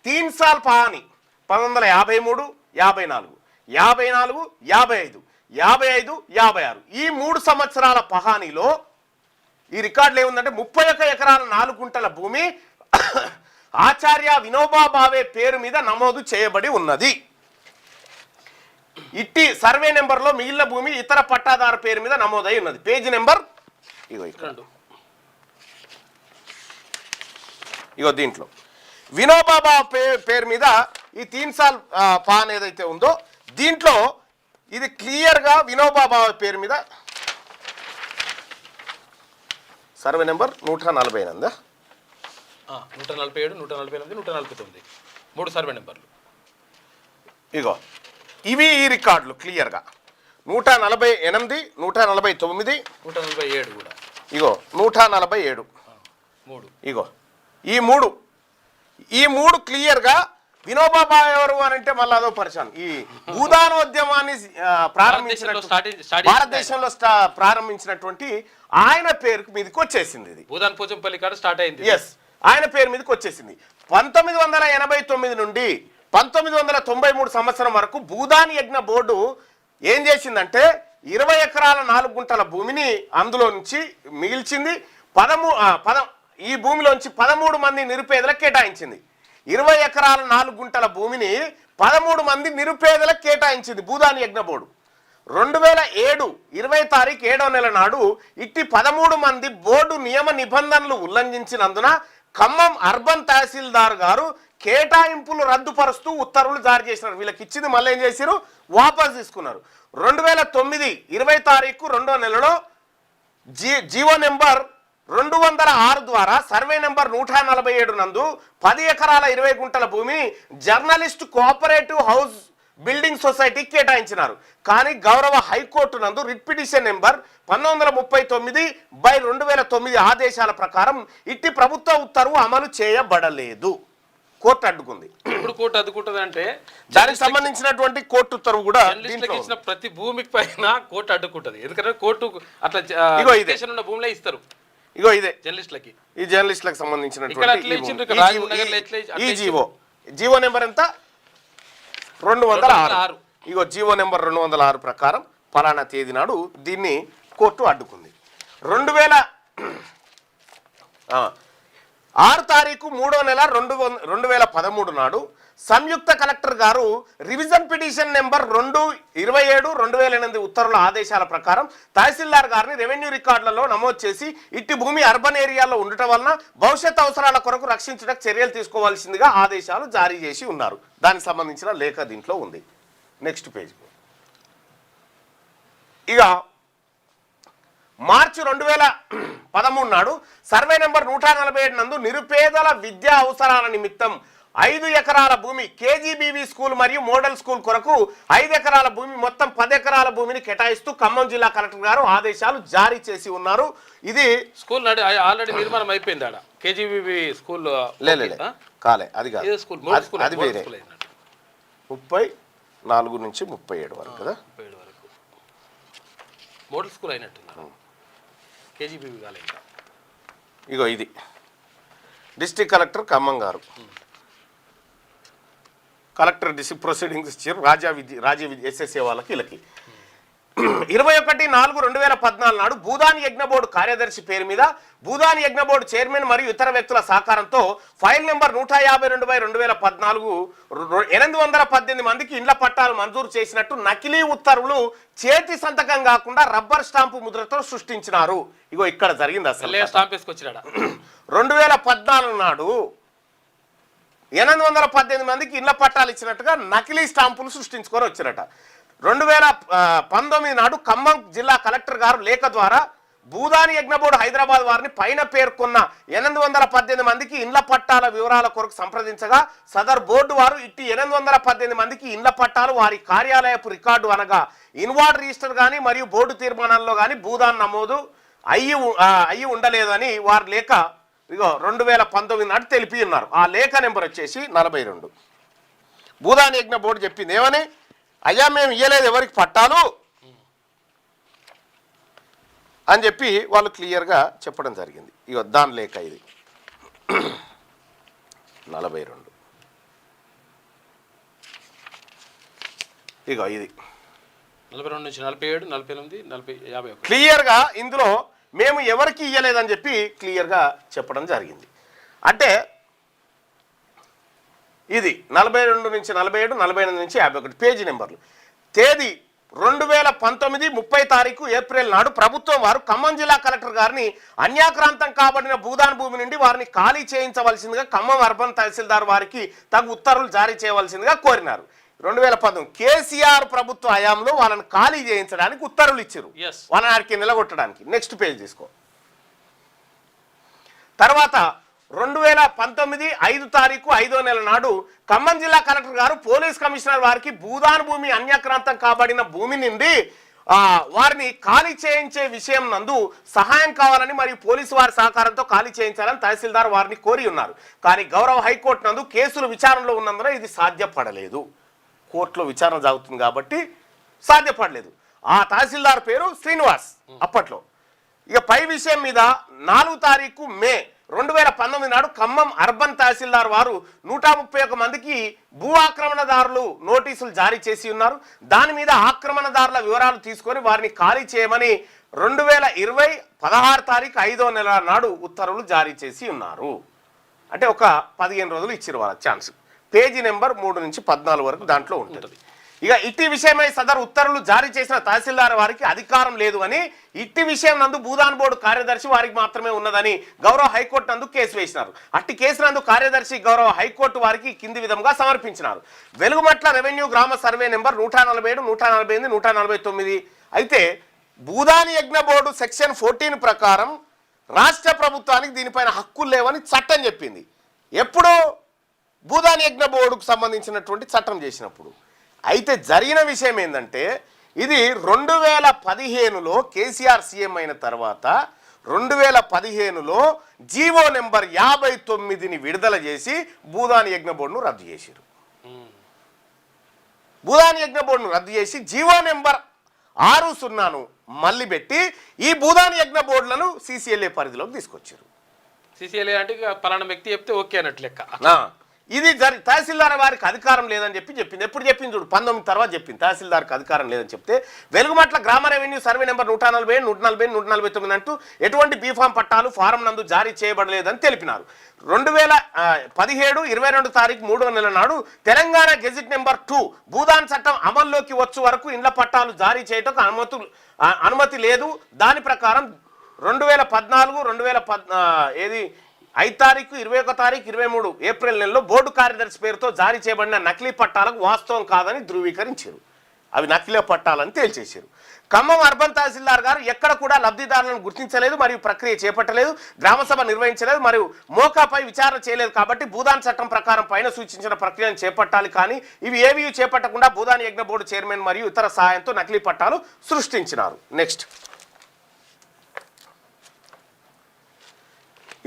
3 సాల్ పాని 1953, 54, 54, 55, 55, 56 ఈ 3 సంవత్సరాల పహానీలో ఈ రికార్డులో ఏముందంటే 31 ఎకరాల 4 గుంటల భూమి ఆచార్య వినోబా భావే పేరు మీద నమోదు చేయబడి ఉన్నది. ఇట్టి సర్వే నెంబర్లో మిగిలిన భూమి ఇతర పట్టాదారు పేరు మీద నమోదై ఉన్నది. పేజీ నెంబర్ ఇగో దీంట్లో వినోబా భావే పేరు మీద ఈ 3 సాల్ పాన్ ఏదైతే ఉందో దీంట్లో ఇది క్లియర్గా వినోబా భావే పేరు మీద సర్వే నెంబర్ 148, 147, 148, 149 3 సర్వే నెంబర్లు. ఇగో ఇవి ఈ రికార్డులు క్లియర్గా 148, 149, 147 కూడా ఇగో 147 ఇగో ఈ మూడు క్లియర్గా వినోబా భావే ఎవరు అని అంటే మళ్ళీ అదో పరిచయం. ఈ భూదానోద్యమాన్ని భారతదేశంలో ప్రారంభించినటువంటి ఆయన పేరు మీదకి వచ్చేసింది. ఇది భూదాన్ పోచంపల్లి కాడ స్టార్ట్ అయింది. ఎస్, ఆయన పేరు మీదకి వచ్చేసింది. 1989 నుండి 1993 సంవత్సరం వరకు భూదాన్ యజ్ఞ బోర్డు ఏం చేసిందంటే 20 ఎకరాల 4 గుంటల భూమిని అందులో నుంచి మిగిల్చింది. ఈ భూమిలోంచి 13 మంది నిరుపేదలకు కేటాయించింది. 20 ఎకరాల 4 గుంటల భూమిని 13 మంది నిరుపేదలకు కేటాయించింది భూదాన్ యజ్ఞ బోర్డు. 2007 20 తారీఖు 7వ నెల నాడు ఇట్టి 13 మంది బోర్డు నియమ నిబంధనలు ఉల్లంఘించినందున ఖమ్మం అర్బన్ తహసీల్దార్ గారు కేటాయింపులు రద్దుపరుస్తూ ఉత్తర్వులు జారీ చేసినారు. వీళ్ళకి ఇచ్చింది మళ్ళీ ఏం చేశారు, వాపసు తీసుకున్నారు. 2009 20 తారీఖు 2వ నెలలో జీవో నెంబర్ 206 ద్వారా సర్వే నెంబర్ 147 నందు 10 ఎకరాల 20 గుంటల భూమిని జర్నలిస్ట్ కోఆపరేటివ్ హౌస్ బిల్డింగ్ సొసైటీకి కేటాయించినారు. కానీ గౌరవ హైకోర్టు నందు రిట్ పిటిషన్ నెంబర్ 1939/2009 ఆదేశాల ప్రకారం ఇట్టి ప్రభుత్వ ఉత్తర్వు అమలు చేయబడలేదు. కోర్టు అడ్డుకుంది. ఇప్పుడు కోర్టు అడ్డుకుంటుంది అంటే దానికి సంబంధించినటువంటి కోర్టు ఉత్తర్వు కూడా ఇచ్చిన ప్రతి భూమికి పైన కోర్టు అడ్డుకుంటుంది. ఎందుకంటే కోర్టు అట్లా ఉన్న భూమిలో ఇస్తారు. ఇగో ఇదే జర్నలిస్టులకి, ఈ జర్నలిస్టులకు సంబంధించినటువంటి జీవో నెంబర్ ఎంత 206. ఇగో జీవో నెంబర్ 206 ప్రకారం ఫలానా తేదీ నాడు దీన్ని కోర్టు అడ్డుకుంది. 6 తారీఖు 3వ నెల 2013 నాడు సంయుక్త కలెక్టర్ గారు రివిజన్ పిటిషన్ నెంబర్ 2/27/2008 ఉత్తర్వుల ఆదేశాల ప్రకారం తహసీల్దార్ గారిని రెవెన్యూ రికార్డులలో నమోదు చేసి ఇట్టి భూమి అర్బన్ ఏరియాలో ఉండటం వలన భవిష్యత్ అవసరాల కొరకు రక్షించడానికి చర్యలు తీసుకోవాల్సిందిగా ఆదేశాలు జారీ చేసి ఉన్నారు. దానికి సంబంధించిన లేఖ దీంట్లో ఉంది. Next page. ఇక మార్చి 2013 నాడు సర్వే నెంబర్ 147 నందు నిరుపేదల విద్యా అవసరాల నిమిత్తం 5 ఎకరాల భూమి కేజీబీవీ స్కూల్ మరియు మోడల్ స్కూల్ కొరకు 5 ఎకరాల భూమి మొత్తం 10 ఎకరాల భూమిని కేటాయిస్తూ ఖమ్మం జిల్లా కలెక్టర్ గారు ఆదేశాలు జారీ చేసి ఉన్నారు. ఇది స్కూల్ ఆల్రెడీ నిర్మాణం అయిపోయింది. ఆడ కేజీబీవీ స్కూల్ కాలే, అది కాదు, అది వేరే 34 నుంచి 37 వరకు కదా, 37 వరకు మోడల్ స్కూల్ అయినట్టు కేజీబీవీ కాలేదు. ఇగో ఇది డిస్ట్రిక్ట్ కలెక్టర్ ఖమ్మం గారు కలెక్టర్ డిస్ట్రిక్ట్ ప్రొసీడింగ్స్ ఇచ్చారు రాజ్య విద్య ఎస్ఎస్ఏ వాళ్ళకి వీళ్ళకి. 21/4/2014 నాడు భూదాని యజ్ఞ బోర్డు కార్యదర్శి పేరు మీద భూదాని యజ్ఞ బోర్డు చైర్మన్ మరియు ఇతర వ్యక్తుల సహకారంతో ఫైల్ నెంబర్ 152/2014 818 మందికి ఇండ్ల పట్టాలు మంజూరు చేసినట్టు నకిలీ ఉత్తర్వులు చేతి సంతకం కాకుండా రబ్బర్ స్టాంపు ముద్రతో సృష్టించినారు. ఇగో ఇక్కడ జరిగింది అసలు. 2014 నాడు 818 మందికి ఇండ్ల పట్టాలు ఇచ్చినట్టుగా నకిలీ స్టాంపులు సృష్టించుకొని వచ్చినట. 2019 నాడు ఖమ్మం జిల్లా కలెక్టర్ గారు లేఖ ద్వారా భూదాని యజ్ఞ బోర్డు హైదరాబాద్ వారిని పైన పేర్కొన్న 818 మందికి ఇండ్ల పట్టాల వివరాల కొరకు సంప్రదించగా సదర్ బోర్డు వారు ఇట్టి 818 మందికి ఇండ్ల పట్టాలు వారి కార్యాలయపు రికార్డు అనగా ఇన్వార్డ్ రిజిస్టర్ కానీ మరియు బోర్డు తీర్మానాల్లో కానీ భూదాన్ నమోదు అయ్యి ఉండలేదని వారి లేఖ ఇగో 2019 నాడు తెలిపి ఉన్నారు. ఆ లేఖ నెంబర్ వచ్చేసి 42. భూదాని యజ్ఞ బోర్డు చెప్పింది ఏమని, అయ్యా మేము ఇయ్యలేదు ఎవరికి పట్టాలు అని చెప్పి వాళ్ళు క్లియర్గా చెప్పడం జరిగింది. ఇగో దాని లేఖ ఇది 42. ఇగో ఇది 42 నుంచి 47, 48, 40, 51 క్లియర్గా ఇందులో మేము ఎవరికి ఇయ్యలేదని చెప్పి క్లియర్గా చెప్పడం జరిగింది. అంటే ఇది 42 నుంచి 47, 48 నుంచి 51 పేజీ నెంబర్లు. తేదీ 2019 30 తారీఖు ఏప్రిల్ నాడు ప్రభుత్వం వారు ఖమ్మం జిల్లా కలెక్టర్ గారిని అన్యాక్రాంతం కాబడిన భూదాన్ భూమి నుండి వారిని ఖాళీ చేయించవలసిందిగా ఖమ్మం అర్బన్ తహసీల్దార్ వారికి తగు ఉత్తర్వులు జారీ చేయవలసిందిగా కోరినారు. 2019 కేసీఆర్ ప్రభుత్వ హయాంలో వాళ్ళని ఖాళీ చేయించడానికి ఉత్తర్వులు ఇచ్చారు, వాళ్ళని ఆడికి నిలగొట్టడానికి. నెక్స్ట్ పేజ్ తీసుకో. తర్వాత 2019 5 తారీఖు 5వ నెల నాడు ఖమ్మం జిల్లా కలెక్టర్ గారు పోలీస్ కమిషనర్ వారికి భూదాన్ భూమి అన్యాక్రాంతం కాబడిన భూమి నుండి వారిని ఖాళీ చేయించే విషయం నందు సహాయం కావాలని మరియు పోలీసు వారి సహకారంతో ఖాళీ చేయించాలని తహసీల్దార్ వారిని కోరి ఉన్నారు. కానీ గౌరవ హైకోర్టు నందు కేసులు విచారణలో ఉన్నందున ఇది సాధ్యపడలేదు. కోర్టులో విచారణ సాగుతుంది కాబట్టి సాధ్యపడలేదు. ఆ తహసీల్దార్ పేరు శ్రీనివాస్ అప్పట్లో. ఇక పై విషయం మీద 4 తారీఖు మే 2019 నాడు ఖమ్మం అర్బన్ తహసీల్దార్ వారు 131 మందికి భూ ఆక్రమణదారులు నోటీసులు జారీ చేసి ఉన్నారు. దాని మీద ఆక్రమణదారుల వివరాలు తీసుకొని వారిని ఖాళీ చేయమని 2020 16 తారీఖు 5వ నెల నాడు ఉత్తర్వులు జారీ చేసి ఉన్నారు. అంటే ఒక 15 రోజులు ఇచ్చారు వాళ్ళ ఛాన్స్. పేజీ నెంబర్ 3 నుంచి 14 వరకు దాంట్లో ఉంటుంది. ఇక ఇట్టి విషయమై సదరు ఉత్తర్వులు జారీ చేసిన తహసీల్దార్ వారికి అధికారం లేదు అని, ఇట్టి విషయం నందు భూదాన్ బోర్డు కార్యదర్శి వారికి మాత్రమే ఉన్నదని గౌరవ హైకోర్టు నందు కేసు వేసినారు. అట్టి కేసు నందు కార్యదర్శి గౌరవ హైకోర్టు వారికి కింది విధంగా సమర్పించినారు. వెలుగుమట్ల రెవెన్యూ గ్రామ సర్వే నెంబర్ 147, 148, 149. అయితే భూదాని యజ్ఞ బోర్డు సెక్షన్ 14 ప్రకారం రాష్ట్ర ప్రభుత్వానికి దీనిపైన హక్కులు లేవని చట్టం చెప్పింది. ఎప్పుడు భూదాని యజ్ఞ బోర్డుకు సంబంధించినటువంటి చట్టం చేసినప్పుడు. అయితే జరిగిన విషయం ఏంటంటే ఇది 2015లో కేసీఆర్ సీఎం అయిన తర్వాత 2015లో జీవో నెంబర్ 59ని విడుదల చేసి భూదాని యజ్ఞ బోర్డును రద్దు చేశారు. భూదాని యజ్ఞ బోర్డును రద్దు చేసి జీవో నెంబర్ 60ను మళ్ళీ పెట్టి ఈ భూదాని యజ్ఞ బోర్డులను CCLA పరిధిలోకి తీసుకొచ్చారు. CCLA అంటే పలానా వ్యక్తి చెప్తే ఓకే అన్నట్లు లెక్క. ఇది తహసీల్దార్ వారికి అధికారం లేదని చెప్పింది. ఎప్పుడు చెప్పింది చూడు, 19 తర్వాత చెప్పింది తహసీల్దార్కి అధికారం లేదని చెప్తే, వెలుగుమట్ల గ్రామ రెవెన్యూ సర్వే నెంబర్ 140, 140, 149 అంటూ ఎటువంటి బీఫామ్ పట్టాలు ఫారం నందు జారీ చేయబడలేదని తెలిపినారు. 2017-22 తారీఖు 3వ నెల నాడు తెలంగాణ గెజిట్ నెంబర్ 2 భూదాన్ చట్టం అమల్లోకి వచ్చే వరకు ఇండ్ల పట్టాలు జారీ చేయటకు అనుమతి లేదు. దాని ప్రకారం 2014 5 తారీఖు 21 తారీఖు 23 ఏప్రిల్ నెలలో బోర్డు కార్యదర్శి పేరుతో జారీ చేయబడిన నకిలీ పట్టాలకు వాస్తవం కాదని ధృవీకరించారు. అవి నకిలీ పట్టాలని తేల్చేశారు. ఖమ్మం అర్బన్ తహసీల్దార్ గారు ఎక్కడ కూడా లబ్ధిదారులను గుర్తించలేదు మరియు ప్రక్రియ చేపట్టలేదు, గ్రామసభ నిర్వహించలేదు మరియు మోకాపై విచారణ చేయలేదు. కాబట్టి భూదాన్ చట్టం ప్రకారం పైన సూచించిన ప్రక్రియను చేపట్టాలి. కానీ ఇవి ఏవి చేపట్టకుండా భూదాన్ యజ్ఞ బోర్డు చైర్మన్ మరియు ఇతర సహాయంతో నకిలీ పట్టాలు సృష్టించినారు. నెక్స్ట్,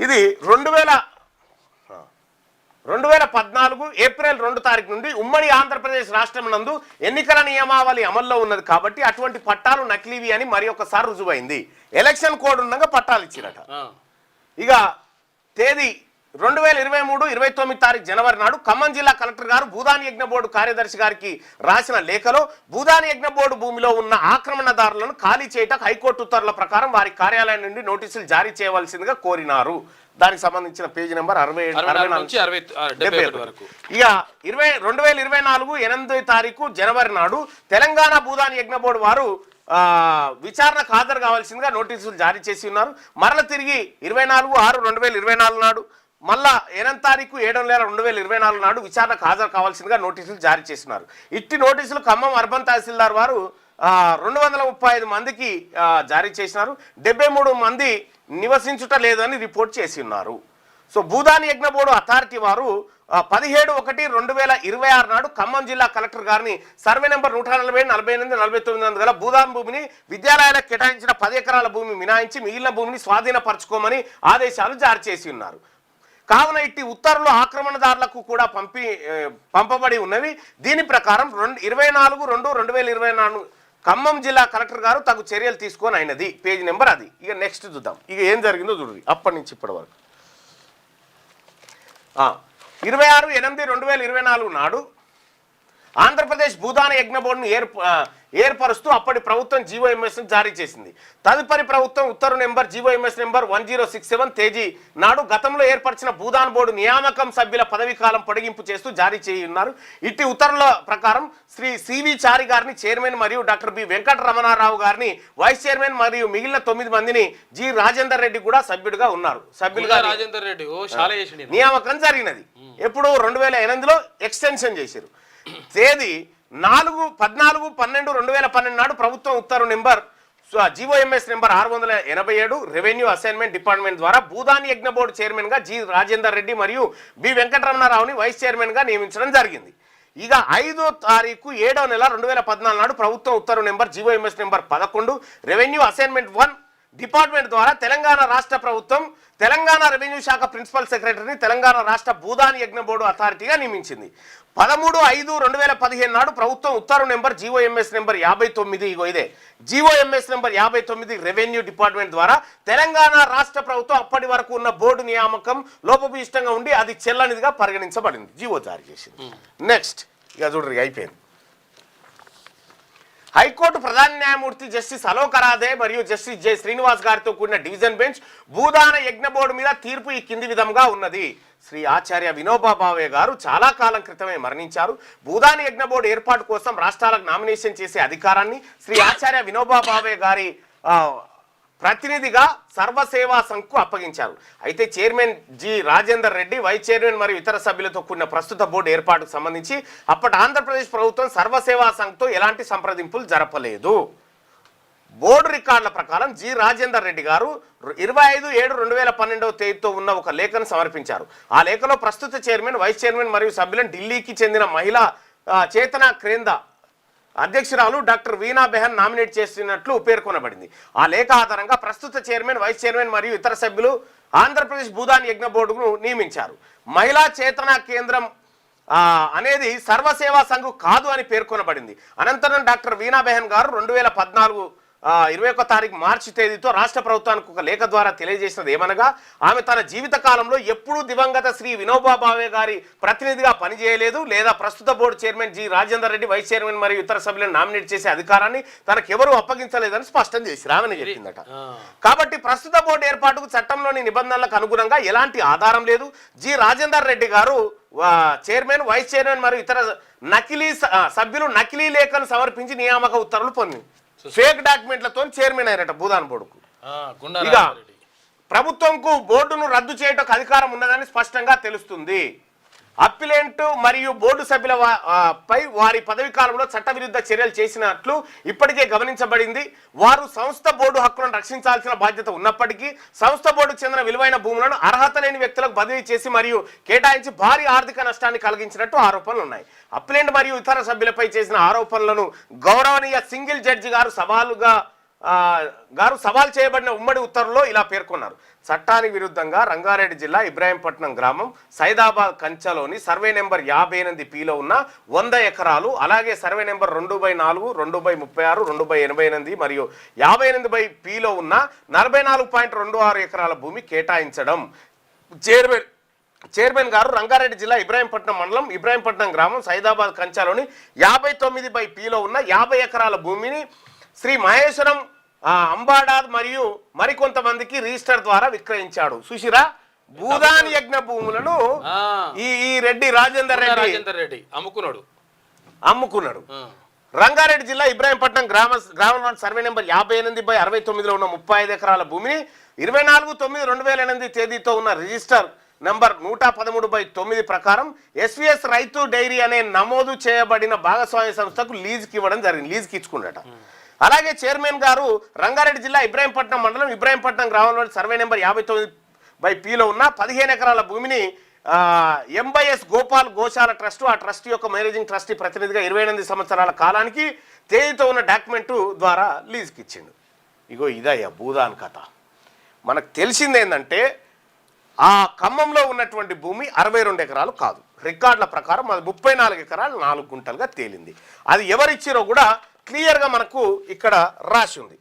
ఇది 2014 ఏప్రిల్ 2 తారీఖు నుండి ఉమ్మడి ఆంధ్రప్రదేశ్ రాష్ట్రం నందు ఎన్నికల నియమావళి అమల్లో ఉన్నది. కాబట్టి అటువంటి పట్టాలు నకిలీవి అని మరి ఒకసారి రుజువైంది. ఎలక్షన్ కోడ్ ఉండగా పట్టాలు ఇచ్చిరట. ఇక తేదీ 2023-29 తారీఖు జనవరి నాడు ఖమ్మం జిల్లా కలెక్టర్ గారు భూదాన్ యజ్ఞ బోర్డు కార్యదర్శి గారికి రాసిన లేఖలో భూదాన్ యజ్ఞ బోర్డు భూమిలో ఉన్న ఆక్రమణదారులను ఖాళీ చేయటకు హైకోర్టు ఉత్తర్వుల ప్రకారం వారి కార్యాలయం నుండి నోటీసులు జారీ చేయవలసిందిగా కోరినారు. దానికి సంబంధించిన పేజీ నెంబర్ 67 వరకు. ఇక 2024 8వ తారీఖు జనవరి నాడు తెలంగాణ భూదాన్ యజ్ఞ బోర్డు వారు విచారణకు హాజరు కావాల్సిందిగా నోటీసులు జారీ చేసి ఉన్నారు. మరల తిరిగి 24/6/2024 నాడు మళ్ళా 8వ తారీఖు 7వ నెల 2024 నాడు విచారణకు హాజరు కావాల్సిందిగా నోటీసులు జారీ చేస్తున్నారు. ఇట్టి నోటీసులు ఖమ్మం అర్బన్ తహసీల్దార్ వారు 235 మందికి జారీ చేసినారు. 73 మంది నివసించుట లేదని రిపోర్ట్ చేసి ఉన్నారు. So Bhoodan Yagna board authority వారు 17/1/2026 నాడు ఖమ్మం జిల్లా కలెక్టర్ గారిని సర్వే నెంబర్ 140, 48, 49 గల భూదాన్ భూమిని విద్యాలయాలకు కేటాయించిన 10 ఎకరాల భూమి మినాయించి మిగిలిన భూమిని స్వాధీనపరచుకోమని ఆదేశాలు జారీ చేసి ఉన్నారు. కావున ఇట్టి ఉత్తర్వులు ఆక్రమణదారులకు కూడా పంపబడి ఉన్నవి. దీని ప్రకారం 24/2/2024 ఖమ్మం జిల్లా కలెక్టర్ గారు తగు చర్యలు తీసుకొని అయినది. పేజీ నెంబర్ అది. ఇక నెక్స్ట్ చూద్దాం. ఇక ఏం జరిగిందో చూడండి అప్పటి నుంచి ఇప్పటి వరకు. 26/8/2024 నాడు ఆంధ్రప్రదేశ్ భూదాన యజ్ఞ బోర్డును ఏర్పరుస్తూ అప్పటి ప్రభుత్వం జీవోఎంఎస్ను జారీ చేసింది. తదుపరి ప్రభుత్వం ఉత్తర్వు నెంబర్ జీవోఎంఎస్ నెంబర్ 1067 తేదీ నాడు గతంలో ఏర్పరిచిన భూదాన్ బోర్డు నియామకం సభ్యుల పదవీ కాలం పొడిగింపు చేస్తూ జారీ చేయనున్నారు. ఇట్టి ఉత్తర్వుల ప్రకారం శ్రీ సివి చారి గారిని చైర్మన్ మరియు డాక్టర్ బి వెంకటరమణారావు గారిని వైస్ చైర్మన్ మరియు మిగిలిన 9 మందిని జి రాజేందర్ రెడ్డి కూడా సభ్యుడిగా ఉన్నారు. సభ్యులుగా రాజేందర్ రెడ్డి నియామకం జరిగినది. ఎప్పుడు 2008లో ఎక్స్టెన్షన్ చేశారు. తేదీ 14/12/2012 నాడు ప్రభుత్వం ఉత్తర్వు number GOMS number 687 revenue assignment department ద్వారా భూదాన్ యజ్ఞ బోర్డు చైర్మన్ గా జి రాజేందర్ రెడ్డి మరియు బి వెంకటరమణారావుని వైస్ చైర్మన్ గా నియమించడం జరిగింది. ఇక 5వ తారీఖు 7వ నెల 2014 నాడు ప్రభుత్వం ఉత్తర్వు number GOMS number 11 revenue assignment 1 department ద్వారా తెలంగాణ రాష్ట్ర ప్రభుత్వం తెలంగాణ రెవెన్యూ శాఖ ప్రిన్సిపల్ సెక్రటరీని తెలంగాణ రాష్ట్ర భూదాన్ యజ్ఞ బోర్డు అథారిటీగా నియమించింది. 13/5/2015 నాడు ప్రభుత్వం ఉత్తర్వు నెంబర్ జీవోఎంఎస్ నెంబర్ 59 ఇగో ఇదే జీవోఎంఎస్ నెంబర్ 59 రెవెన్యూ డిపార్ట్మెంట్ ద్వారా తెలంగాణ రాష్ట్ర ప్రభుత్వం అప్పటి వరకు ఉన్న బోర్డు నియామకం లోపభూయిష్టంగా ఉండి అది చెల్లనిదిగా పరిగణించబడింది. జీవో జారీ చేసింది. నెక్స్ట్ ఇక చూడరు అయిపోయింది. హైకోర్టు ప్రధాన న్యాయమూర్తి జస్టిస్ అలోక్ అరాధే మరియు జస్టిస్ జె శ్రీనివాస్ గారితో కూడిన డివిజన్ బెంచ్ భూదాన యజ్ఞ బోర్డు మీద తీర్పు ఈ కింది విధంగా ఉన్నది. శ్రీ ఆచార్య వినోబా భావే గారు చాలా కాలం క్రితమే మరణించారు. భూదాన యజ్ఞ బోర్డు ఏర్పాటు కోసం రాష్ట్రాలకు నామినేషన్ చేసే అధికారాన్ని శ్రీ ఆచార్య వినోబా భావే గారి ప్రతినిధిగా సర్వసేవా సంఘ్కు అప్పగించారు. అయితే chairman G Rajender Reddy, vice chairman మరియు ఇతర సభ్యులతో కూడిన ప్రస్తుత బోర్డు ఏర్పాటుకు సంబంధించి అప్పటి ఆంధ్రప్రదేశ్ ప్రభుత్వం సర్వసేవా సంఘ్తో ఎలాంటి సంప్రదింపులు జరపలేదు. బోర్డు రికార్డుల ప్రకారం జి రాజేందర్ రెడ్డి గారు 25/7/2012 తేదీతో ఉన్న ఒక లేఖను సమర్పించారు. ఆ లేఖలో ప్రస్తుత చైర్మన్, వైస్ చైర్మన్ మరియు సభ్యులను ఢిల్లీకి చెందిన మహిళా చేతన కేంద్ర అధ్యక్షురాలు డాక్టర్ వీణా బెహన్ నామినేట్ చేసినట్లు పేర్కొనబడింది. ఆ లేఖ ఆధారంగా ప్రస్తుత చైర్మన్, వైస్ చైర్మన్ మరియు ఇతర సభ్యులు ఆంధ్రప్రదేశ్ భూదాన్ యజ్ఞ బోర్డును నియమించారు. మహిళా చేతన కేంద్రం అనేది సర్వసేవా సంఘ్ కాదు అని పేర్కొనబడింది. అనంతరం డాక్టర్ వీణా బెహన్ గారు 21వ తారీఖు మార్చి తేదీతో రాష్ట్ర ప్రభుత్వానికి ఒక లేఖ ద్వారా తెలియజేసినది ఏమనగా ఆమె తన జీవిత కాలంలో ఎప్పుడూ దివంగత శ్రీ వినోబా భావే గారి ప్రతినిధిగా పనిచేయలేదు లేదా ప్రస్తుత board chairman G Rajender Reddy vice chairman మరియు ఇతర సభ్యులను నామినేట్ చేసే అధికారాన్ని తనకెవరూ అప్పగించలేదని స్పష్టం చేసి రామని చెప్పిందట. కాబట్టి ప్రస్తుత బోర్డు ఏర్పాటుకు చట్టంలోని నిబంధనలకు అనుగుణంగా ఎలాంటి ఆధారం లేదు. జి రాజేందర్ రెడ్డి గారు చైర్మన్ వైస్ చైర్మన్ మరియు ఇతర సభ్యులు నకిలీ లేఖను సమర్పించి నియామక ఉత్తర్వులు పొంది ఫేక్ డాక్యుమెంట్లతో చైర్మన్ అయినట భూదాన్ బోర్డుకు. ఇక ప్రభుత్వంకు బోర్డును రద్దు చేయటకు అధికారం ఉన్నదని స్పష్టంగా తెలుస్తుంది. అప్పిలెంట్ మరియు బోర్డు సభ్యుల పై వారి పదవి కాలంలో చట్టవిరుద్ధ చర్యలు చేసినట్లు ఇప్పటికే గమనించబడింది. వారు సంస్థ బోర్డు హక్కులను రక్షించాల్సిన బాధ్యత ఉన్నప్పటికీ సంస్థ బోర్డుకు చెందిన విలువైన భూములను అర్హత లేని వ్యక్తులకు బదిలీ చేసి మరియు కేటాయించి భారీ ఆర్థిక నష్టాన్ని కలిగించినట్టు ఆరోపణలు ఉన్నాయి. అప్పిలెంట్ మరియు ఇతర సభ్యులపై చేసిన ఆరోపణలను గౌరవనీయ సింగిల్ జడ్జి గారు సవాల్ చేయబడిన ఉమ్మడి ఉత్తర్వులో ఇలా పేర్కొన్నారు. చట్టానికి విరుద్ధంగా రంగారెడ్డి జిల్లా ఇబ్రాహీంపట్నం గ్రామం సైదాబాద్ కంచలోని సర్వే నెంబర్ 58Pలో ఉన్న 100 ఎకరాలు అలాగే సర్వే నెంబర్ 2/4, 2/36, 2/88 మరియు 58Pలో ఉన్న 44.26 ఎకరాల భూమి కేటాయించడం. చైర్మన్ గారు రంగారెడ్డి జిల్లా ఇబ్రాహీంపట్నం మండలం ఇబ్రాహీంపట్నం గ్రామం సైదాబాద్ కంచలోని 59Pలో ఉన్న 50 ఎకరాల భూమిని శ్రీ మహేశ్వరం అంబాడాద్ మరియు మరికొంతమందికి రిజిస్టర్ ద్వారా విక్రయించాడు. సుశిరా భూదాన్ యజ్ఞ భూములను ఈ రెడ్డి రాజేందర్ రెడ్డి అమ్ముకున్నాడు. రంగారెడ్డి జిల్లా ఇబ్రాహీంపట్నం గ్రామం సర్వే నెంబర్ 58/69లో ఉన్న 35 ఎకరాల భూమిని 24/9/2008 తేదీతో ఉన్న రిజిస్టర్ నంబర్ 113/9 ప్రకారం ఎస్విఎస్ రైతు డైరీ అనే నమోదు చేయబడిన భాగస్వామ్య సంస్థకు లీజుకి ఇవ్వడం జరిగింది. లీజుకి ఇచ్చుకున్నట. అలాగే చైర్మన్ గారు రంగారెడ్డి జిల్లా ఇబ్రాహీంపట్నం మండలం ఇబ్రాహీంపట్నం గ్రామంలోని సర్వే నెంబర్ 59Pలో ఉన్న 15 ఎకరాల భూమిని ఎంబైఎస్ గోపాల్ గోశాల ట్రస్ట్ ఆ ట్రస్ట్ యొక్క మేనేజింగ్ ట్రస్టీ ప్రతినిధిగా 28 సంవత్సరాల కాలానికి తేదీతో ఉన్న డాక్యుమెంటు ద్వారా లీజుకి ఇచ్చిండు. ఇగో ఇదయ్యా భూదాన్ కథ. మనకు తెలిసింది ఏంటంటే ఆ ఖమ్మంలో ఉన్నటువంటి భూమి 62 ఎకరాలు కాదు, రికార్డుల ప్రకారం అది 34 ఎకరాలు 4 గుంటలుగా తేలింది. అది ఎవరిచ్చిరో కూడా క్లియర్గా మనకు ఇక్కడ రాసి ఉంది.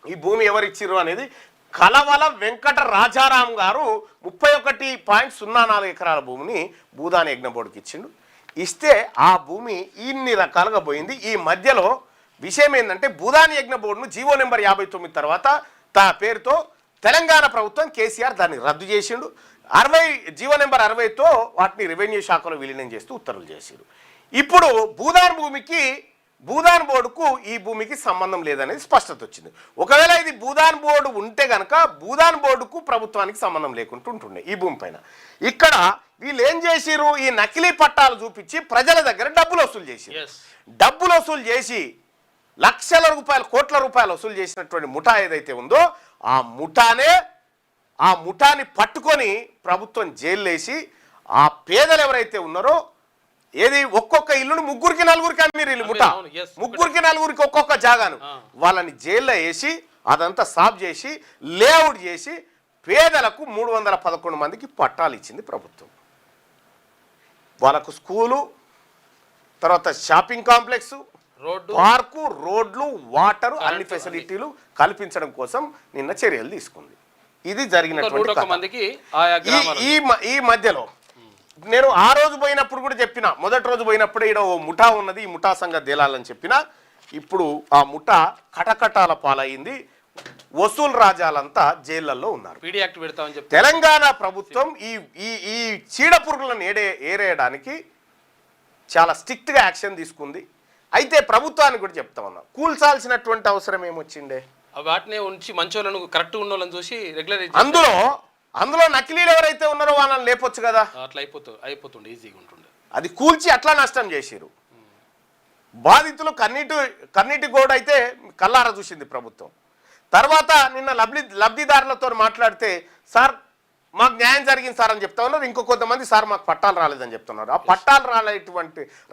ఈ భూమి ఎవరిచ్చిరో అనేది కలవల వెంకట రాజారాం గారు 31.04 ఎకరాల భూమిని భూదాన్ యజ్ఞ బోర్డుకి ఇచ్చిండు. ఇస్తే ఆ భూమి ఇన్ని రకాలుగా పోయింది. ఈ మధ్యలో విషయం ఏంటంటే భూదాన్ యజ్ఞ బోర్డును జీవో నెంబర్ 59 తర్వాత పేరుతో తెలంగాణ ప్రభుత్వం కేసీఆర్ దాన్ని రద్దు చేసిండు. జీవో నెంబర్ 60తో వాటిని రెవెన్యూ శాఖలో విలీనం చేస్తూ ఉత్తర్వులు చేసిండు. ఇప్పుడు భూదాన్ బోర్డుకు ఈ భూమికి సంబంధం లేదనేది స్పష్టత వచ్చింది. ఒకవేళ ఇది భూదాన్ బోర్డు ఉంటే గనక భూదాన్ బోర్డుకు ప్రభుత్వానికి సంబంధం లేకుండా ఉంటుండే ఈ భూమి పైన. ఇక్కడ వీళ్ళు ఏం చేసిరు, ఈ నకిలీ పట్టాలు చూపించి ప్రజల దగ్గర డబ్బులు వసూలు చేసి లక్షల రూపాయలు కోట్ల రూపాయలు వసూలు చేసినటువంటి ముఠా ఏదైతే ఉందో ఆ ముఠాని పట్టుకొని ప్రభుత్వం జైలు వేసి ఆ పేదలు ఎవరైతే ఉన్నారో ఏది ఒక్కొక్క ఇల్లును 3-4 అమ్మిరు. ఇల్లు ముఠా 3-4 ఒక్కొక్క జాగాను వాళ్ళని జైల్లో వేసి అదంతా సాఫ్ చేసి లేఅవుట్ చేసి పేదలకు 311 మందికి పట్టాలు ఇచ్చింది ప్రభుత్వం. వాళ్ళకు స్కూలు, తర్వాత షాపింగ్ కాంప్లెక్స్, పార్కు, రోడ్లు, వాటర్ అన్ని ఫెసిలిటీలు కల్పించడం కోసం నిన్న చర్యలు తీసుకుంది. ఇది జరిగినటువంటి ఈ మధ్యలో నేను ఆ రోజు పోయినప్పుడు కూడా చెప్పిన, మొదటి రోజు పోయినప్పుడు ఇక్కడ ఓ ముఠా ఉన్నది, ఈ ముఠా సంగతి తేలాలని చెప్పిన. ఇప్పుడు ఆ ముఠా కటకటాల పాలైంది. వసూలు రాజాలంతా జైళ్లలో ఉన్నారు. తెలంగాణ ప్రభుత్వం ఈ చీడ పురుగులను ఏరేయడానికి చాలా స్ట్రిక్ట్గా యాక్షన్ తీసుకుంది. అయితే ప్రభుత్వానికి కూడా చెప్తా ఉన్నా, కూల్చాల్సినటువంటి అవసరం ఏమొచ్చిండే? వాటినే ఉంచి మంచోళ్ళను కరెక్ట్ ఉన్న వాళ్ళని చూసి రెగ్యులర్ అందులో నకిలీలు ఎవరైతే ఉన్నారో వాళ్ళని లేపొచ్చు కదా. అట్లా అయిపోతుండే ఈజీగా ఉంటుండే. అది కూల్చి అట్లా నష్టం చేసిరు. బాధితులు కన్నీటి గోడ అయితే కల్లార చూసింది ప్రభుత్వం. తర్వాత నిన్న లబ్ధిదారులతో మాట్లాడితే సార్ మాకు న్యాయం జరిగింది సార్ అని చెప్తా ఉన్నారు. ఇంకో కొంతమంది సార్ మాకు పట్టాలు రాలేదని చెప్తున్నారు. ఆ పట్టాలు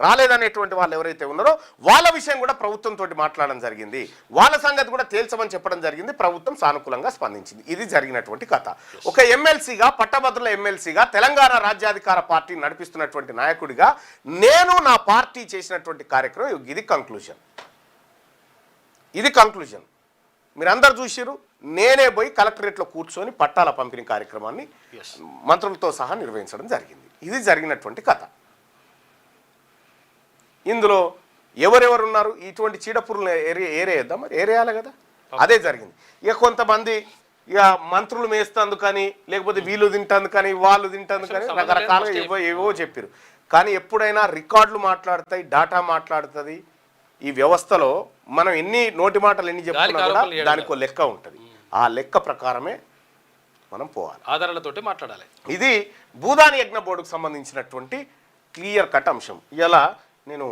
రాలేదనేటువంటి వాళ్ళు ఎవరైతే ఉన్నారో వాళ్ళ విషయం కూడా ప్రభుత్వంతో మాట్లాడడం జరిగింది. వాళ్ళ సంగతి కూడా తేల్చమని చెప్పడం జరిగింది. ప్రభుత్వం సానుకూలంగా స్పందించింది. ఇది జరిగినటువంటి కథ. ఒక ఎమ్మెల్సీగా, పట్టభద్రుల ఎమ్మెల్సీగా, తెలంగాణ రాజ్యాధికార పార్టీ నడిపిస్తున్నటువంటి నాయకుడిగా నేను నా పార్టీ చేసినటువంటి కార్యక్రమం ఇది కంక్లూజన్. ఇది కంక్లూజన్. మీరందరూ చూసిరు. నేనే పోయి కలెక్టరేట్లో కూర్చొని పట్టాల పంపిణీ కార్యక్రమాన్ని మంత్రులతో సహా నిర్వహించడం జరిగింది. ఇది జరిగినటువంటి కథ. ఇందులో ఎవరెవరు ఉన్నారు? ఇటువంటి చీడపురులు ఏరేద్దాం, మరి ఏరేయాలి కదా. అదే జరిగింది. ఇక కొంతమంది ఇక మంత్రులు మేస్తందుకని, లేకపోతే వీళ్ళు తింటందుకని, వాళ్ళు తింటందుకని రకరకాలుగా ఏవో చెప్పారు. కానీ ఎప్పుడైనా రికార్డులు మాట్లాడతాయి, డాటా మాట్లాడుతుంది. ఈ వ్యవస్థలో మనం ఎన్ని నోటి మాటలు ఎన్ని చెప్తున్నా కూడా దానికి లెక్క ఉంటుంది. ఆ లెక్క ప్రకారమే మనం పోవాలి, ఆధారాలతోటి మాట్లాడాలి. ఇది భూదాని యజ్ఞ బోర్డుకు సంబంధించినటువంటి క్లియర్ కట్ అంశం. ఇలా నేను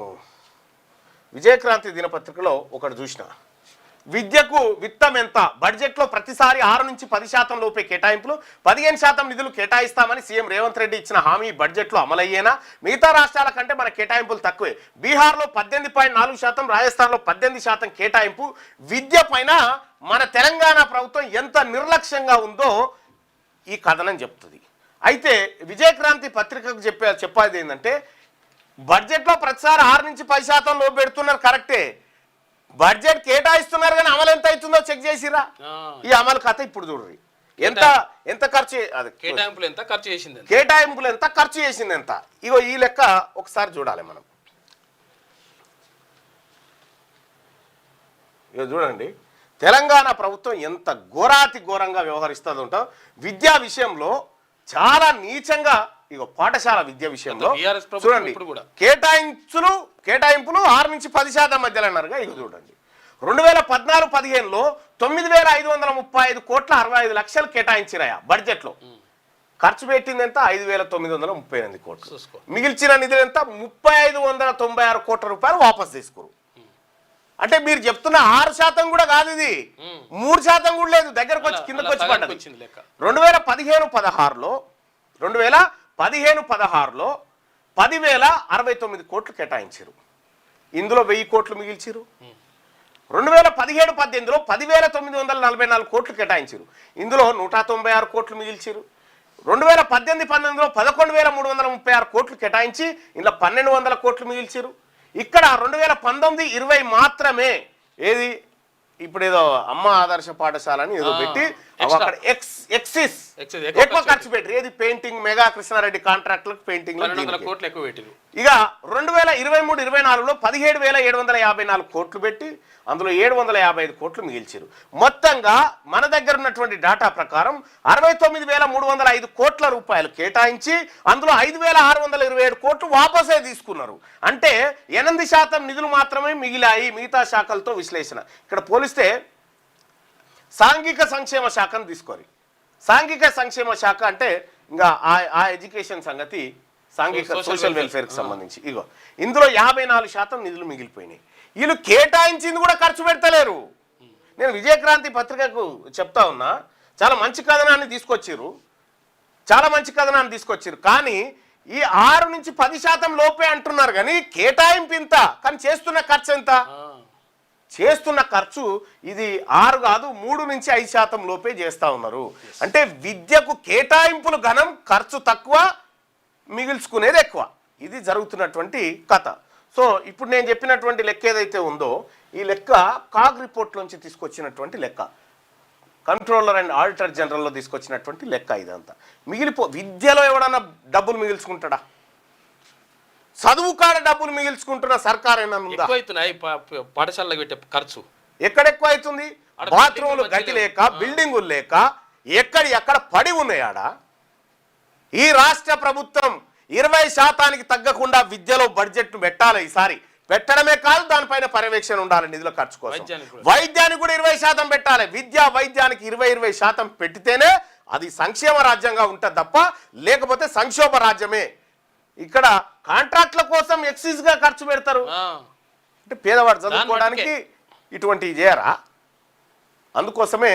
విజయక్రాంతి దినపత్రికలో ఒకటి చూసిన, విద్యకు విత్తం ఎంత, బడ్జెట్లో ప్రతిసారి 6 నుంచి 10% లోపే కేటాయింపులు, 15% నిధులు కేటాయిస్తామని సీఎం రేవంత్ రెడ్డి ఇచ్చిన హామీ బడ్జెట్లో అమలయ్యేనా? మిగతా రాష్ట్రాల కంటే మన కేటాయింపులు తక్కువే. బీహార్లో 18.4%, రాజస్థాన్లో 18% కేటాయింపు. విద్య పైన మన తెలంగాణ ప్రభుత్వం ఎంత నిర్లక్ష్యంగా ఉందో ఈ కథనం చెప్తుంది. అయితే విజయక్రాంతి పత్రికకు చెప్పేది ఏంటంటే, బడ్జెట్లో ప్రతిసారి 6 నుంచి 10% లోపు పెడుతున్నారు, కరెక్టే. బడ్జెట్ కేటాయిస్తున్నారు కానీ అమలు ఎంత అవుతుందో చెక్ చేసిరా? ఈ అమలు కథ ఇప్పుడు చూడండి. ఎంత ఖర్చు, కేటాయింపులు ఎంత ఖర్చు చేసింది, కేటాయింపులు ఎంత ఖర్చు చేసింది ఎంత. ఇగో ఈ లెక్క ఒకసారి చూడాలి మనం. ఇగో చూడండి, తెలంగాణ ప్రభుత్వం ఎంత ఘోరాతి ఘోరంగా వ్యవహరిస్తుందంటో విద్యా విషయంలో చాలా నీచంగా. ఇగో పాఠశాల విద్య విషయంలో చూడండి, కేటాయింపులు 6 నుంచి 10% మధ్యలో అన్నారుగా. ఇక చూడండి, 2014-15లో 9,535 కోట్ల 65 లక్షలు కేటాయించిరాయా బడ్జెట్లో. ఖర్చు పెట్టింది ఎంత? 5,938 కోట్లు. మిగిల్చిన నిధులు ఎంత? 3,596 కోట్ల రూపాయలు వాపస్ తీసుకురు. అంటే మీరు చెప్తున్న 6% కూడా కాదు, ఇది 3% కూడా లేదు, దగ్గరకు వచ్చి కిందకు వచ్చి పడ్డది. 2015-16లో 10,069 కోట్లు కేటాయించారు. ఇందులో 1000 కోట్లు మిగిల్చారు. 2017-18లో 10,944 కోట్లు కేటాయించారు. ఇందులో 196 కోట్లు మిగిల్చారు. 2018-19లో 11,336 కోట్లు కేటాయించి ఇందులో 1,200 కోట్లు మిగిల్చారు. ఇక్కడ 2019-20 మాత్రమే ఏది ఇప్పుడు ఏదో అమ్మ ఆదర్శ పాఠశాల అని ఏదో పెట్టి అక్కడ ఎక్సిస్ ఎక్కువ ఖర్చు పెట్టారు. ఏది పెయింటింగ్, మెగా కృష్ణారెడ్డి కాంట్రాక్టులకు పెయింటింగ్ కోట్లు ఎక్కువ పెట్టారు. ఇక 2023-24లో 17,754 కోట్లు పెట్టి అందులో 755 కోట్లు మిగిల్చారు. మొత్తంగా మన దగ్గర ఉన్నటువంటి డేటా ప్రకారం 69,305 కోట్ల రూపాయలు కేటాయించి అందులో 5,627 కోట్లు వాపసే తీసుకున్నారు. అంటే 8% నిధులు మాత్రమే మిగిలాయి మిగతా శాఖలతో విశ్లేషణ. ఇక్కడ పోలిస్తే సాంఘిక సంక్షేమ శాఖను తీసుకోరు. సాంఘిక సంక్షేమ శాఖ అంటే ఇంకా ఆ ఎడ్యుకేషన్ సంగతి, సాంఘిక సోషల్ వెల్ఫేర్కి సంబంధించి ఇగో ఇందులో 54% నిధులు మిగిలిపోయినాయి. వీళ్ళు కేటాయించింది కూడా ఖర్చు పెడతలేరు. నేను విజయక్రాంతి పత్రికకు చెప్తా ఉన్నా, చాలా మంచి కథనాన్ని తీసుకొచ్చారు. కానీ ఈ 6 నుంచి 10% లోపే అంటున్నారు కానీ కేటాయింపు ఇంత, కానీ చేస్తున్న ఖర్చు ఎంత? చేస్తున్న ఖర్చు ఇది 6 కాదు 3 నుంచి 5% లోపే చేస్తూ ఉన్నారు. అంటే విద్యకు కేటాయింపులు ఘనం, ఖర్చు తక్కువ, మిగిల్చుకునేది ఎక్కువ. ఇది జరుగుతున్నటువంటి కథ. సో ఇప్పుడు నేను చెప్పినటువంటి లెక్క ఏదైతే ఉందో ఈ లెక్క కాగ్ రిపోర్ట్లోంచి తీసుకొచ్చినటువంటి లెక్క, కంట్రోలర్ అండ్ ఆడిటర్ జనరల్లో తీసుకొచ్చినటువంటి లెక్క. ఇదంతా విద్యలో ఎవడన్నా డబ్బులు మిగిల్చుకుంటాడా? చదువు కాడ డబ్బులు మిగిల్చుకుంటున్న సర్కార్ ఏమన్నా ఉందా? పాఠశాలకు పెట్టే ఖర్చు ఎక్కడెక్కువ అవుతుంది? బాత్రూములు గతి లేక, బిల్డింగులు లేక ఎక్కడ పడి ఉన్నాయాడా? ఈ రాష్ట్ర ప్రభుత్వం 20% తగ్గకుండా విద్యలో బడ్జెట్ పెట్టాలి. ఈసారి పెట్టడమే కాదు, దానిపైన పర్యవేక్షణ ఉండాలి నిధుల ఖర్చు కోసం. వైద్యానికి కూడా 20% పెట్టాలి. వైద్యానికి 20% పెట్టితేనే అది సంక్షేమ రాజ్యంగా ఉంటుంది తప్ప లేకపోతే సంక్షోభ రాజ్యమే. ఇక్కడ కాంట్రాక్ట్ల కోసం ఎక్సైజ్గా ఖర్చు పెడతారు. అంటే పేదవాడు చదువుకోవడానికి ఇటువంటివి చేయరా? అందుకోసమే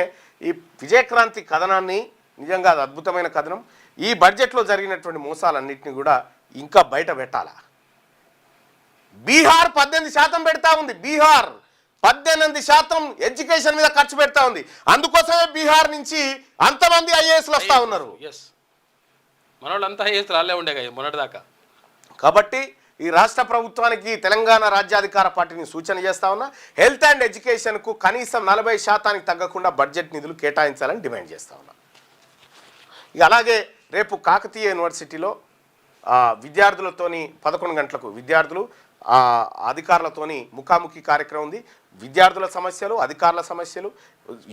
ఈ విజయక్రాంతి కథనాన్ని నిజంగా అది అద్భుతమైన కథనం. ఈ బడ్జెట్లో జరిగినటువంటి మోసాలన్నింటినీ కూడా ఇంకా బయట పెట్టాలా? బీహార్ 18% పెడతా ఉంది. బీహార్ 18% ఎడ్యుకేషన్ మీద ఖర్చు పెడతా ఉంది. అందుకోసమే బీహార్ నుంచి అంతమంది ఐఏఎస్లు వస్తూ ఉన్నారు. మన వాళ్ళంతా ఐఏఎస్ రాలే ఉండే మొన్నటిదాకా. కాబట్టి ఈ రాష్ట్ర ప్రభుత్వానికి తెలంగాణ రాజ్యాధికార పార్టీని సూచన చేస్తా ఉన్నా, హెల్త్ అండ్ ఎడ్యుకేషన్కు కనీసం 40% తగ్గకుండా బడ్జెట్ నిధులు కేటాయించాలని డిమాండ్ చేస్తా ఉన్నా. ఇక అలాగే రేపు కాకతీయ యూనివర్సిటీలో విద్యార్థులతోని 11 గంటలకు విద్యార్థులు అధికారులతోని ముఖాముఖి కార్యక్రమం ఉంది. విద్యార్థుల సమస్యలు, అధికారుల సమస్యలు,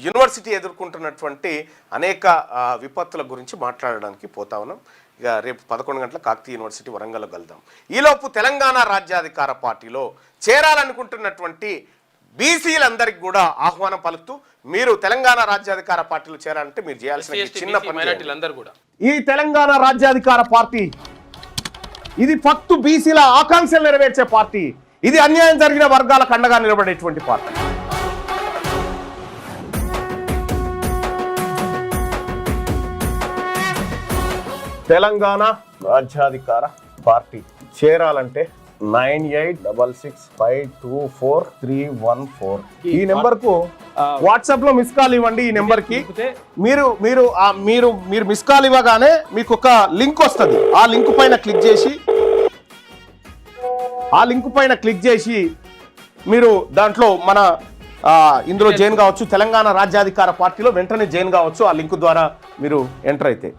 యూనివర్సిటీ ఎదుర్కొంటున్నటువంటి అనేక విపత్తుల గురించి మాట్లాడడానికి పోతా ఉన్నాం. ఇక రేపు 11 గంటల కాకతీయ యూనివర్సిటీ వరంగల్లో కలుద్దాం. ఈలోపు తెలంగాణ రాజ్యాధికార పార్టీలో చేరాలనుకుంటున్నటువంటి బీసీలందరికీ కూడా ఆహ్వానం పలుకుతూ, మీరు తెలంగాణ రాజ్యాధికార పార్టీలో చేరాలంటే మీరు చేయాల్సిన చిన్న పని. ఈ తెలంగాణ రాజ్యాధికార పార్టీ ఇది ఫక్తు బీసీల ఆకాంక్షలు నెరవేర్చే పార్టీ. ఇది అన్యాయం జరిగిన వర్గాలకు అండగా నిలబడేటువంటి పార్టీ. తెలంగాణ రాజ్యాధికార పార్టీ చేరాలంటే 9866524314 ఈ నెంబర్ కు వాట్సాప్ లో మిస్ కాల్ ఇవ్వండి. ఈ నెంబర్ కి మీరు మీరు మీరు మీరు మిస్ కాల్ ఇవ్వగానే మీకు ఒక లింక్ వస్తుంది. ఆ లింక్ పైన క్లిక్ చేసి మీరు దాంట్లో మన ఇందులో జాయిన్ కావచ్చు. తెలంగాణ రాజ్యాధికార పార్టీలో వెంటనే జాయిన్ కావచ్చు. ఆ లింక్ ద్వారా మీరు ఎంటర్ అయితే